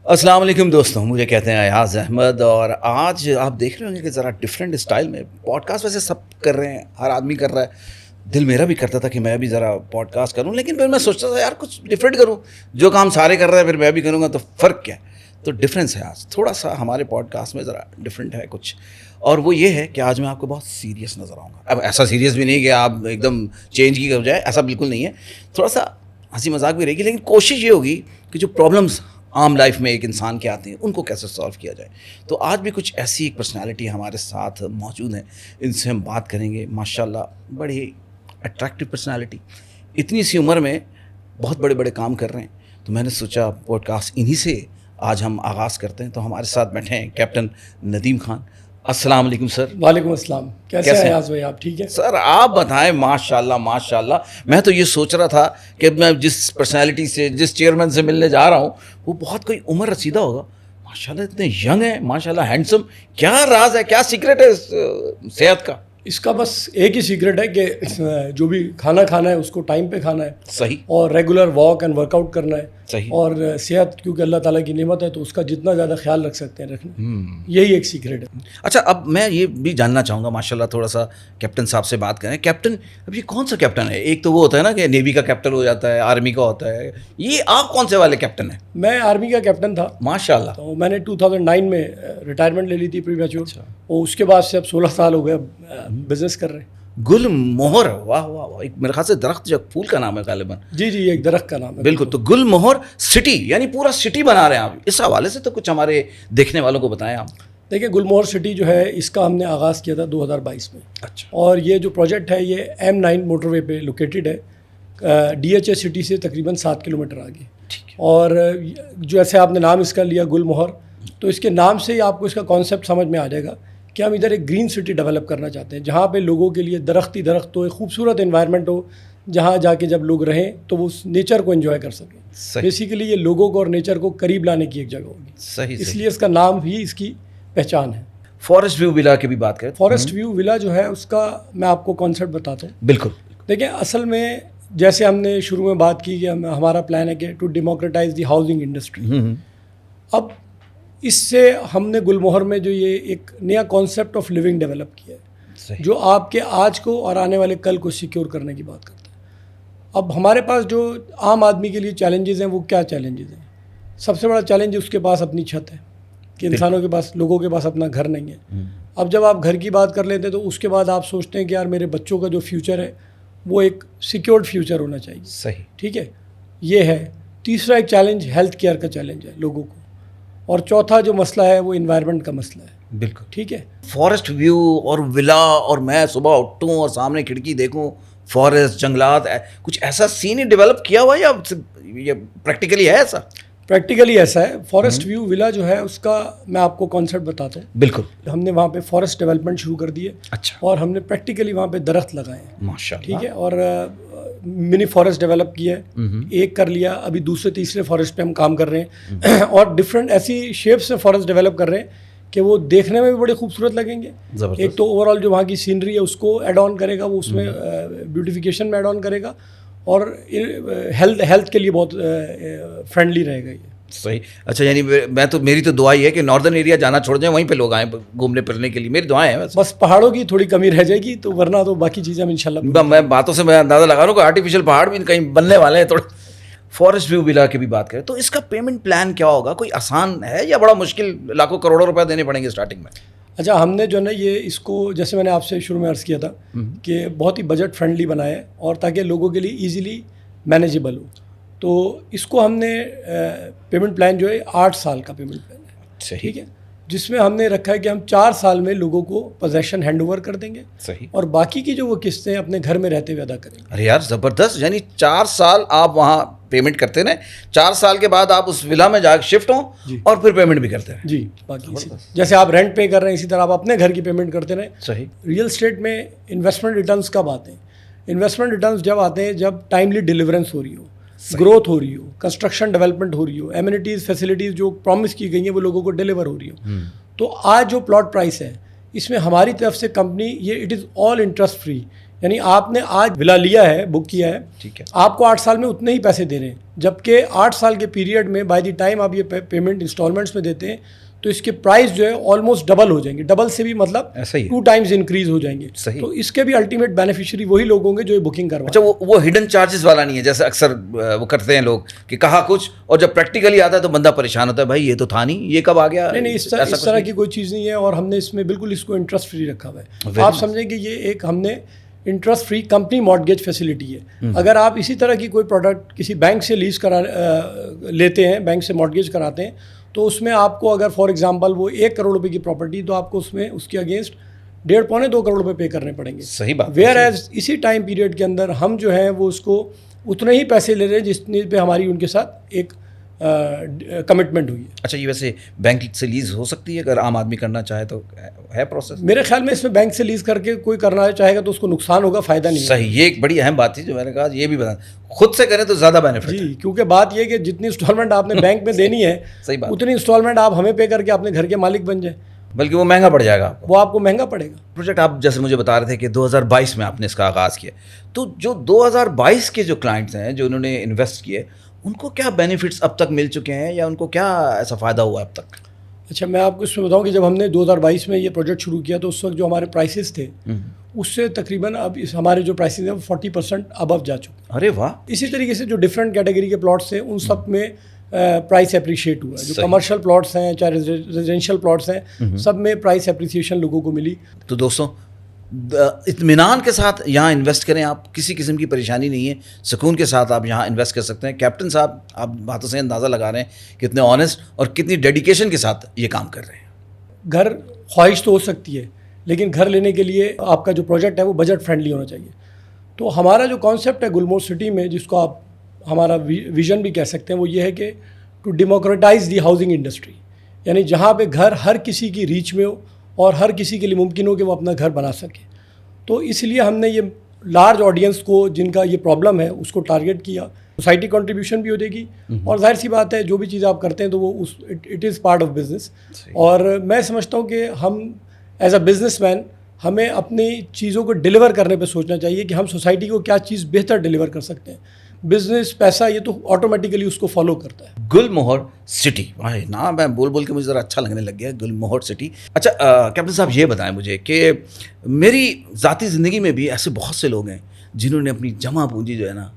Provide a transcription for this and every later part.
السلام علیکم دوستوں، مجھے کہتے ہیں ایاز احمد، اور آج آپ دیکھ رہے ہوں گے کہ ذرا ڈفرینٹ اسٹائل میں پوڈ کاسٹ. ویسے سب کر رہے ہیں، ہر آدمی کر رہا ہے، دل میرا بھی کرتا تھا کہ میں بھی ذرا پوڈ کاسٹ کروں، لیکن پھر میں سوچتا تھا یار کچھ ڈفرینٹ کروں. جو کام سارے کر رہے ہیں پھر میں بھی کروں گا تو فرق کیا ہے؟ تو ڈفرینس ہے آج تھوڑا سا ہمارے پوڈ کاسٹ میں، ذرا ڈفرینٹ ہے کچھ، اور وہ یہ ہے کہ آج میں آپ کو بہت سیریس نظر آؤں گا. اب ایسا سیریس بھی نہیں کہ آپ ایک دم چینج کی بجائے، ایسا بالکل نہیں ہے، تھوڑا سا ہنسی مذاق بھی رہے گی، لیکن کوشش یہ ہوگی کہ جو پرابلمس عام لائف میں ایک انسان کے آتے ہیں ان کو کیسے سالو کیا جائے. تو آج بھی کچھ ایسی ایک پرسنالٹی ہمارے ساتھ موجود ہیں، ان سے ہم بات کریں گے. ماشاءاللہ بڑی اٹریکٹیو پرسنالٹی، اتنی سی عمر میں بہت بڑے بڑے کام کر رہے ہیں. تو میں نے سوچا پوڈ کاسٹ انہی سے آج ہم آغاز کرتے ہیں. تو ہمارے ساتھ بیٹھے ہیں کیپٹن ندیم خان. السلام علیکم سر. وعلیکم السلام. کیسے ہیں ایاز بھائی؟ آپ ٹھیک ہیں سر؟ آپ بتائیں. ماشاءاللہ ماشاءاللہ. میں تو یہ سوچ رہا تھا کہ میں جس پرسنالٹی سے، جس چیئرمین سے ملنے جا رہا ہوں، وہ بہت کوئی عمر رسیدہ ہوگا. ماشاءاللہ اتنے ینگ ہیں، ماشاءاللہ ہینڈسم. کیا راز ہے، کیا سیکرٹ ہے صحت کا؟ اس کا بس ایک ہی سیکرٹ ہے کہ جو بھی کھانا کھانا ہے اس کو ٹائم پہ کھانا ہے. صحیح. اور regular walk and work out کرنا ہے. صحیح. اور صحت کیونکہ اللہ تعالیٰ کی نعمت ہے تو اس کا جتنا زیادہ خیال رکھ سکتے ہیں رکھنا. یہی ایک سیکرٹ ہے. اچھا، اب میں یہ بھی جاننا چاہوں گا، ماشاءاللہ تھوڑا سا کیپٹن صاحب سے بات کریں. کیپٹن، اب یہ کون سا کیپٹن ہے؟ ایک تو وہ ہوتا ہے نا کہ نیوی کا کیپٹن ہو جاتا ہے، آرمی کا ہوتا ہے، یہ آپ کون سے والے کیپٹن ہیں؟ میں آرمی کا کیپٹن تھا. ماشاءاللہ. تو میں نے 2009 میں ریٹائرمنٹ لے لی تھی پری میچور. اور اس کے بعد سے اب 16 سال ہو گئے بزنس کر رہے ہیں. گل مہر، واہ واہ واہ، ایک میرے خیال سے درخت جو پھول کا نام ہے غالباً. جی ایک درخت کا نام ہے. بالکل. تو گل مہر سٹی، یعنی پورا سٹی بنا رہے ہیں آپ. اس حوالے سے تو کچھ ہمارے دیکھنے والوں کو بتائیں آپ. دیکھیں، گل مہر سٹی جو ہے اس کا ہم نے آغاز کیا تھا 2022 میں. اچھا. اور یہ جو پروجیکٹ ہے یہ M9 موٹر وے پہ لوکیٹڈ ہے، DHA سٹی سے تقریباً 7 کلومیٹر آگے. اور جو ایسے آپ نے نام اس کا لیا گل مہر، تو اس کے نام سے ہی آپ کو اس کا کانسیپٹ سمجھ میں آ جائے گا کہ ہم ادھر ایک گرین سٹی ڈیولپ کرنا چاہتے ہیں جہاں پہ لوگوں کے لیے درخت ہی درخت ہو، ایک خوبصورت انوائرمنٹ ہو جہاں جا کے جب لوگ رہیں تو وہ اس نیچر کو انجوائے کر سکیں. بیسیکلی یہ لوگوں کو اور نیچر کو قریب لانے کی ایک جگہ ہوگی. صحیح. اس لیے اس کا نام ہی اس کی پہچان ہے. فارسٹ ویو ولا کی بھی بات کریں. فارسٹ ویو ولا جو ہے اس کا میں آپ کو کانسیپٹ بتاتا ہوں. بالکل. دیکھیں، اصل میں جیسے ہم نے شروع میں بات کی کہ ہمارا پلان ہے کہ ٹو ڈیموکریٹائز دی ہاؤسنگ انڈسٹری. اب اس سے ہم نے گل مہر میں جو یہ ایک نیا کانسیپٹ آف لیونگ ڈیولپ کیا ہے جو آپ کے آج کو اور آنے والے کل کو سیکیور کرنے کی بات کرتا ہے. اب ہمارے پاس جو عام آدمی کے لیے چیلنجز ہیں وہ کیا چیلنجز ہیں؟ سب سے بڑا چیلنج اس کے پاس اپنی چھت ہے کہ انسانوں کے پاس، لوگوں کے پاس اپنا گھر نہیں ہے. اب جب آپ گھر کی بات کر لیتے ہیں تو اس کے بعد آپ سوچتے ہیں کہ یار میرے بچوں کا جو فیوچر ہے وہ ایک سیکیورڈ فیوچر ہونا چاہیے. صحیح. ٹھیک ہے، یہ ہے. تیسرا ایک چیلنج ہیلتھ کیئر کا چیلنج ہے لوگوں کو. اور چوتھا جو مسئلہ ہے وہ انوائرمنٹ کا مسئلہ ہے. بالکل. ٹھیک ہے. فارسٹ ویو اور ولا، اور میں صبح اٹھوں اور سامنے کھڑکی دیکھوں فارسٹ، جنگلات، کچھ ایسا سین ہی ڈیولپ کیا ہوا یا یہ پریکٹیکلی ہے ایسا؟ پریکٹیکلی ایسا ہے. فارسٹ ویو ولا جو ہے اس کا میں آپ کو کانسیپٹ بتاتا ہوں. بالکل. ہم نے وہاں پہ فارسٹ ڈیولپمنٹ شروع کر دی ہے. اچھا. اور ہم نے پریکٹیکلی وہاں پہ درخت لگائے ہیں. ماشاءاللہ. ٹھیک ہے. اور منی فارسٹ ڈیولپ کیا ہے، ایک کر لیا، ابھی دوسرے تیسرے فارسٹ پہ ہم کام کر رہے ہیں. اور ڈفرینٹ ایسی شیپ سے فارسٹ ڈیولپ کر رہے ہیں کہ وہ دیکھنے میں بھی بڑے خوبصورت لگیں گے. ایک تو اوور آل جو وہاں کی سینری ہے اس کو ایڈ آن کرے گا، وہ اس میں بیوٹیفیکیشن میں ایڈ آن کرے گا، اور ہیلتھ کے لیے بہت فرینڈلی رہے گا یہ. صحیح. اچھا، یعنی میری تو دعا ہی ہے کہ ناردرن ایریا جانا چھوڑ دیں، وہیں پہ لوگ آئیں گھومنے پھرنے کے لیے. میری دعائیں ہیں. بس پہاڑوں کی تھوڑی کمی رہ جائے گی تو ورنہ تو باقی چیزیں ہم انشاءاللہ. میں باتوں سے میں اندازہ لگا رہا ہوں کہ آرٹیفیشل پہاڑ بھی کہیں بننے والے ہیں تھوڑے. فارسٹ ویو ولا کی بھی بات کریں تو اس کا پیمنٹ پلان کیا ہوگا؟ کوئی آسان ہے یا بڑا مشکل، لاکھوں کروڑوں روپے دینے پڑیں گے اسٹارٹنگ میں؟ اچھا، ہم نے جو ہے نا یہ اس کو جیسے میں نے آپ سے شروع میں عرض کیا تھا کہ بہت ہی بجٹ فرینڈلی بنایا ہے اور تاکہ لوگوں کے لیے ایزیلی مینیجیبل ہو. تو اس کو ہم نے پیمنٹ پلان جو ہے 8 سال کا پیمنٹ پلان ہے. ٹھیک ہے. جس میں ہم نے رکھا ہے کہ ہم 4 سال میں لوگوں کو پوزیشن ہینڈ اوور کر دیں گے. صحیح. اور باقی کی جو وہ قسطیں اپنے گھر میں رہتے ہوئے ادا کریں گے. ارے یار زبردست. یعنی 4 سال آپ وہاں پیمنٹ کرتے رہیں، 4 سال کے بعد آپ اس ولا میں جا کے شفٹ ہوں اور پھر پیمنٹ بھی کرتے رہیں. جی، باقی جیسے آپ رینٹ پے کر رہے ہیں اسی طرح آپ اپنے گھر کی پیمنٹ کرتے رہیں. صحیح. ریئل اسٹیٹ میں انویسٹمنٹ ریٹرنس کب آتے ہیں؟ انویسٹمنٹ ریٹرنس جب آتے ہیں جب ٹائملی ڈیلیورنس ہو رہی ہو، گروتھ ہو رہی ہو، کنسٹرکشن ڈیولپمنٹ ہو رہی ہو، ایمینٹیز فیسلٹیز جو پرومس کی گئی ہیں وہ لوگوں کو ڈیلیور ہو رہی ہو. تو آج جو پلاٹ پرائس ہے اس میں ہماری طرف سے کمپنی یہ it is all interest free, یعنی آپ نے آج ولا لیا ہے، بک کیا ہے، ٹھیک ہے، آپ کو 8 سال میں اتنے ہی پیسے دینے ہیں، جبکہ 8 سال کے پیریڈ میں بائی دی ٹائم آپ یہ پیمنٹ انسٹالمنٹس میں دیتے ہیں تو اس کے پرائز جو ہے آلموسٹ ڈبل ہو جائیں گے، ڈبل سے بھی مطلب ایسا ہی 2 ٹائمز انکریز ہو جائیں گے. صحیح. تو اس کے بھی الٹیمیٹ بینیفیشری وہی لوگ ہوں گے جو یہ بکنگ کروائیں. اچھا وہ ہڈن چارجز والا نہیں ہے جیسے اکثر وہ کرتے ہیں لوگ کہ کہا کچھ اور جب پریکٹیکلی آتا ہے تو بندہ پریشان ہوتا ہے، بھائی یہ تو تھا نہیں، یہ کب آ گیا. نہیں اس طرح کی کوئی چیز نہیں ہے، اور ہم نے اس میں بالکل اس کو انٹرسٹ فری رکھا ہوا ہے. آپ سمجھیں کہ یہ ایک ہم نے interest free company mortgage facility ہے. اگر آپ اسی طرح کی کوئی پروڈکٹ کسی بینک سے لیز لیتے ہیں، بینک سے مارٹگیج کراتے ہیں، تو اس میں آپ کو اگر فار ایگزامپل وہ 1 کروڑ روپے کی پراپرٹی، تو آپ کو اس میں اس کے اگینسٹ 1.5-2 کروڑ روپے پے کرنے پڑیں گے. صحیح بات. ویئر ایز اسی ٹائم پیریڈ کے اندر ہم جو ہیں وہ اس کو اتنے ہی پیسے لے رہے ہیں جتنے پہ ہماری ان کے ساتھ ایک کمٹمنٹ ہوئی ہے. اچھا یہ ویسے بینک سے لیز ہو سکتی ہے اگر عام آدمی کرنا چاہے تو ہے پروسیس؟ میرے خیال میں اس میں بینک سے لیز کر کے کوئی کرنا چاہے گا تو اس کو نقصان ہوگا، فائدہ نہیں. صحیح، یہ ایک بڑی اہم بات تھی جو میں نے کہا یہ بھی بتا، خود سے کریں تو زیادہ بینیفٹ. جی، کیونکہ بات یہ کہ جتنی انسٹالمنٹ آپ نے بینک میں دینی ہے صحیح بات، اتنی انسٹالمنٹ آپ ہمیں پے کر کے اپنے گھر کے مالک بن جائیں، بلکہ وہ مہنگا پڑ جائے گا آپ کو. وہ آپ کو مہنگا پڑے گا. پروجیکٹ آپ جیسے مجھے بتا رہے تھے کہ 2022 میں آپ نے اس کا آغاز کیا، تو جو 2022 کے جو کلائنٹس ہیں جو انہوں نے انویسٹ کیے ان کو کیا بینیفٹس اب تک مل چکے ہیں یا ان کو کیا ایسا فائدہ ہوا اب تک؟ اچھا میں آپ کو اس میں بتاؤں کہ جب ہم نے 2022 میں یہ پروجیکٹ شروع کیا تو اس وقت جو ہمارے پرائسز تھے اس سے تقریباً اب ہمارے جو پرائسز ہیں وہ 40% ابو جا چکے ہیں. ارے واہ. اسی طریقے سے جو ڈفرینٹ کیٹیگری کے پلاٹس ہیں ان سب میں پرائس اپریشیٹ ہوا ہے. جو کمرشل پلاٹس ہیں چاہے ریزیڈینشیل پلاٹس ہیں سب میں پرائس اپریسیشن لوگوں کو ملی. تو دوستوں اطمینان کے ساتھ یہاں انویسٹ کریں، آپ کسی قسم کی پریشانی نہیں ہے، سکون کے ساتھ آپ یہاں انویسٹ کر سکتے ہیں. کیپٹن صاحب آپ باتوں سے اندازہ لگا رہے ہیں کتنے آنیسٹ اور کتنی ڈیڈیکیشن کے ساتھ یہ کام کر رہے ہیں. گھر خواہش تو ہو سکتی ہے لیکن گھر لینے کے لیے آپ کا جو پروجیکٹ ہے وہ بجٹ فرینڈلی ہونا چاہیے. تو ہمارا جو کانسیپٹ ہے گلمور سٹی میں، جس کو آپ ہمارا ویژن بھی کہہ سکتے ہیں، وہ یہ ہے کہ ٹو ڈیموکریٹائز دی ہاؤسنگ انڈسٹری، یعنی جہاں پہ گھر ہر کسی کی ریچ میں ہو اور ہر کسی کے لیے ممکن ہو کہ وہ اپنا گھر بنا سکے. تو اس لیے ہم نے یہ لارج آڈینس کو جن کا یہ پرابلم ہے اس کو ٹارگیٹ کیا. سوسائٹی کنٹریبیوشن بھی ہو جائے گی اور ظاہر سی بات ہے جو بھی چیز آپ کرتے ہیں تو وہ it is part of business. اور میں سمجھتا ہوں کہ ہم ایز اے بزنس مین ہمیں اپنی چیزوں کو ڈیلیور کرنے پہ سوچنا چاہیے کہ ہم سوسائٹی کو کیا چیز بہتر ڈیلیور کر سکتے ہیں. بزنس پیسہ یہ تو آٹومیٹیکلی اس کو فالو کرتا ہے. گلموہر سٹی، نام میں بول کے مجھے ذرا اچھا لگنے لگ گیا، گلموہر سٹی. اچھا کیپٹن صاحب یہ بتائیں مجھے کہ میری ذاتی زندگی میں بھی ایسے بہت سے لوگ ہیں جنہوں نے اپنی جمع پونجی جو ہے نا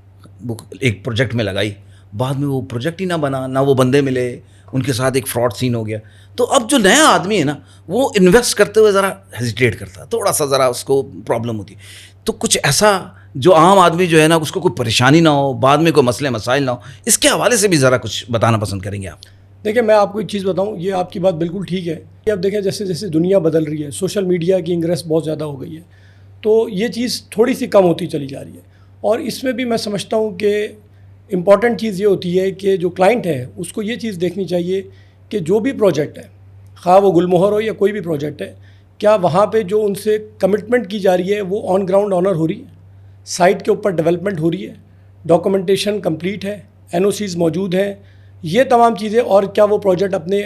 وہ ایک پروجیکٹ میں لگائی، بعد میں وہ پروجیکٹ ہی نہ بنا، نہ وہ بندے ملے، ان کے ساتھ ایک فراڈ سین ہو گیا. تو اب جو نیا آدمی ہے نا وہ انویسٹ کرتے ہوئے ذرا ہیزیٹیٹ کرتا ہے، تھوڑا سا ذرا اس کو پرابلم ہوتی ہے. تو کچھ ایسا جو عام آدمی جو ہے نا اس کو کوئی پریشانی نہ ہو، بعد میں کوئی مسئلے مسائل نہ ہو، اس کے حوالے سے بھی ذرا کچھ بتانا پسند کریں گے آپ؟ دیکھیں میں آپ کو ایک چیز بتاؤں، یہ آپ کی بات بالکل ٹھیک ہے. اب دیکھیں جیسے جیسے دنیا بدل رہی ہے، سوشل میڈیا کی انگریس بہت زیادہ ہو گئی ہے، تو یہ چیز تھوڑی سی کم ہوتی چلی جا رہی ہے. اور اس میں بھی میں سمجھتا ہوں کہ امپورٹنٹ چیز یہ ہوتی ہے کہ جو کلائنٹ ہے اس کو یہ چیز دیکھنی چاہیے کہ جو بھی پروجیکٹ ہے، خواہ وہ گلموہر ہو یا کوئی بھی پروجیکٹ ہے، کیا وہاں پہ جو ان سے کمٹمنٹ کی جا رہی ہے وہ آن گراؤنڈ آنر ہو رہی ہے، سائٹ کے اوپر ڈیولپمنٹ ہو رہی ہے، ڈاکومنٹیشن کمپلیٹ ہے، NOCs موجود ہیں، یہ تمام چیزیں. اور کیا وہ پروجیکٹ اپنے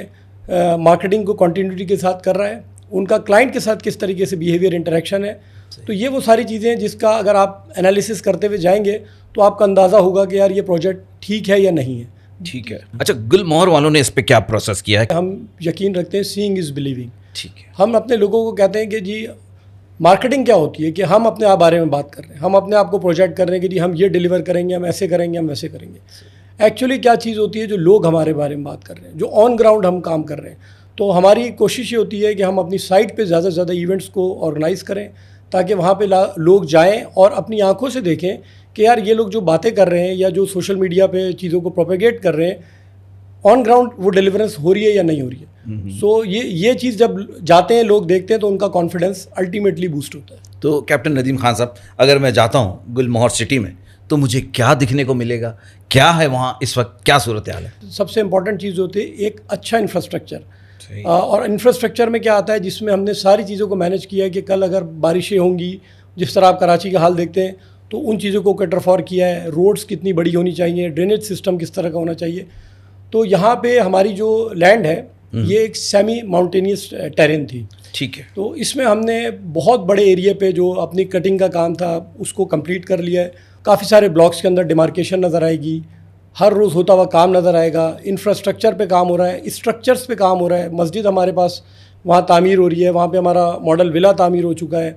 مارکیٹنگ کو کنٹینیوٹی کے ساتھ کر رہا ہے، ان کا کلائنٹ کے ساتھ کس طریقے سے بیہیویئر انٹریکشن ہے. تو یہ وہ ساری چیزیں ہیں جس کا اگر آپ انالیسس کرتے ہوئے جائیں گے تو آپ کا اندازہ ہوگا کہ یار یہ پروجیکٹ ٹھیک ہے یا نہیں ہے. ٹھیک ہے. اچھا گلموہر والوں نے اس پہ کیا پروسیس کیا ہے؟ ہم یقین رکھتے ہیں سینگ از بلیونگ. ٹھیک ہے. ہم اپنے لوگوں کو کہتے ہیں کہ جی مارکیٹنگ کیا ہوتی ہے، کہ ہم اپنے آپ بارے میں بات کر رہے ہیں، ہم اپنے آپ کو پروجیکٹ کر رہے ہیں کہ جی ہم یہ ڈیلیور کریں گے، ہم ایسے کریں گے، ہم ویسے کریں گے. ایکچولی کیا چیز ہوتی ہے جو لوگ ہمارے بارے میں بات کر رہے ہیں، جو آن گراؤنڈ ہم کام کر رہے ہیں. تو ہماری کوشش یہ ہوتی ہے کہ ہم اپنی سائٹ پہ زیادہ سے زیادہ ایونٹس کو آرگنائز کریں تاکہ وہاں پہ لوگ جائیں اور اپنی آنکھوں سے دیکھیں کہ یار یہ لوگ جو باتیں کر رہے ہیں یا جو سوشل میڈیا پہ چیزوں کو پروپیگیٹ کر رہے ہیں آن گراؤنڈ وہ ڈیلیورنس ہو رہی ہے یا نہیں ہو رہی ہے. سو یہ چیز جب جاتے ہیں لوگ دیکھتے ہیں تو ان کا کانفیڈنس الٹیمیٹلی بوسٹ ہوتا ہے. تو کیپٹن ندیم خان صاحب اگر میں جاتا ہوں گلموہر سٹی میں تو مجھے کیا دکھنے کو ملے گا، کیا ہے وہاں اس وقت، کیا صورتحال ہے؟ سب سے امپورٹنٹ چیز ہوتی ہے ایک اچھا انفراسٹرکچر. اور انفراسٹرکچر میں کیا آتا ہے جس میں ہم نے ساری چیزوں کو مینیج کیا ہے کہ کل اگر بارشیں ہوں گی، جس طرح آپ کراچی کا حال دیکھتے ہیں تو ان چیزوں کو کیٹر فار کیا ہے. روڈز کتنی بڑی ہونی چاہیے، ڈرینیج سسٹم کس طرح کا ہونا چاہیے. تو یہاں پہ ہماری جو لینڈ ہے یہ ایک سیمی ماؤنٹینیس ٹیرین تھی. ٹھیک ہے. تو اس میں ہم نے بہت بڑے ایریے پہ جو اپنی کٹنگ کا کام تھا اس کو کمپلیٹ کر لیا ہے. کافی سارے بلاکس کے اندر ڈیمارکیشن نظر آئے گی, ہر روز ہوتا ہوا کام نظر آئے گا. انفراسٹرکچر پہ کام ہو رہا ہے, اسٹرکچرس پہ کام ہو رہا ہے. مسجد ہمارے پاس وہاں تعمیر ہو رہی ہے, وہاں پہ ہمارا ماڈل ولا تعمیر ہو چکا ہے.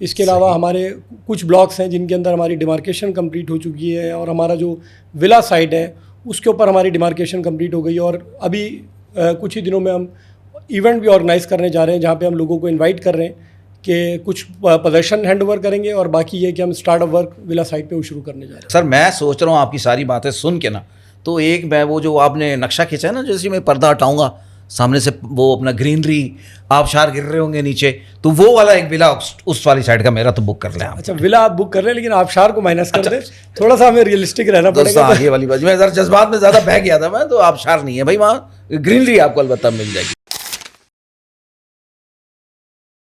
اس کے علاوہ ہمارے کچھ بلاکس ہیں جن کے اندر ہماری ڈیمارکیشن کمپلیٹ ہو چکی ہے, اور ہمارا جو ولا سائٹ ہے اس کے اوپر ہماری ڈیمارکیشن کمپلیٹ ہو گئی. اور ابھی کچھ ہی دنوں میں ہم ایونٹ بھی آرگنائز کرنے جا رہے ہیں جہاں پہ ہم لوگوں کو انوائٹ کر رہے ہیں کہ کچھ پوزیشن ہینڈ اوور کریں گے, اور باقی یہ کہ ہم اسٹارٹ اپ ورک ولا سائٹ پہ وہ شروع کرنے جا رہے ہیں. سر میں سوچ رہا ہوں آپ کی ساری باتیں سن کے نا, تو ایک میں وہ جو آپ نے نقشہ کھینچا ہے نا, جیسے میں پردہ ہٹاؤں گا سامنے سے وہ اپنا گرینری آبشار گر رہے ہوں گے نیچے, تو وہ والا ایک ولا اس والی سائڈ کا میرا تو بک کر لیں آپ. اچھا ولا آپ بک کر لیں, لیکن آبشار کو مائنس کر دیں, تھوڑا سا ہمیں ریئلسٹک رہنا پڑے گا. یہ والی بات میں ذرا جذبات میں زیادہ بہہ گیا تھا میں, تو آبشار نہیں ہے بھائی, وہاں گرینری آپ کو البتہ مل جائے گی.